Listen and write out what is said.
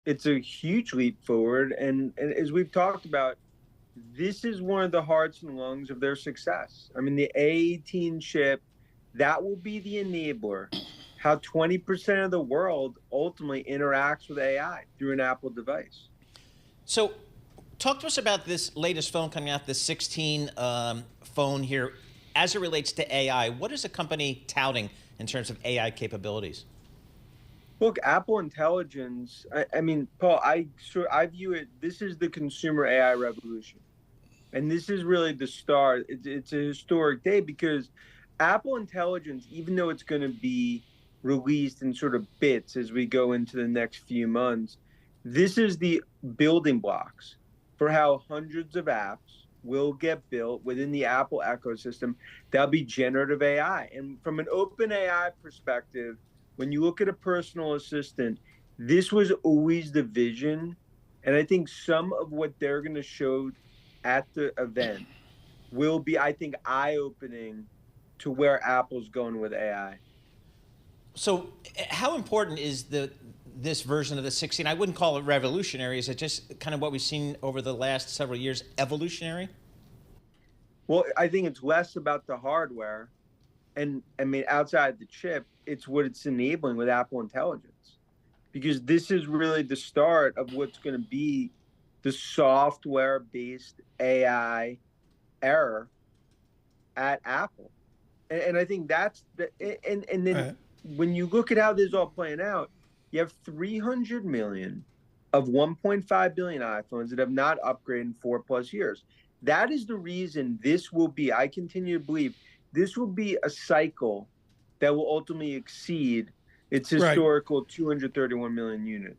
It's a huge leap forward. And as we've talked about, this is one of the hearts and lungs of their success. I mean, the A18 chip, that will be the enabler. How 20% of the world ultimately interacts with AI through an Apple device. So, talk to us about this latest phone coming out, the 16 phone here, as it relates to AI. What is the company touting in terms of AI capabilities? Look, Apple Intelligence. I mean, Paul, I view it. This is the consumer AI revolution, and this is really the start. It's a historic day because Apple Intelligence, even though it's going to be released in sort of bits as we go into the next few months, this is the building blocks for how hundreds of apps will get built within the Apple ecosystem. That'll be generative AI. And from an open AI perspective, when you look at a personal assistant, this was always the vision. And I think some of what they're going to show at the event will be, I think, eye opening to where Apple's going with AI. So, how important is this version of the 16? I wouldn't call it revolutionary. Is it just kind of what we've seen over the last several years, evolutionary? Well, I think it's less about the hardware. And I mean, outside the chip, it's what it's enabling with Apple Intelligence. Because this is really the start of what's going to be the software based AI era at Apple. And I think that's the, and then Right. when you look at how this is all playing out, you have 300 million of 1.5 billion iPhones that have not upgraded in 4+ years. That is the reason this will be, I continue to believe, this will be a cycle that will ultimately exceed its Right. historical 231 million units.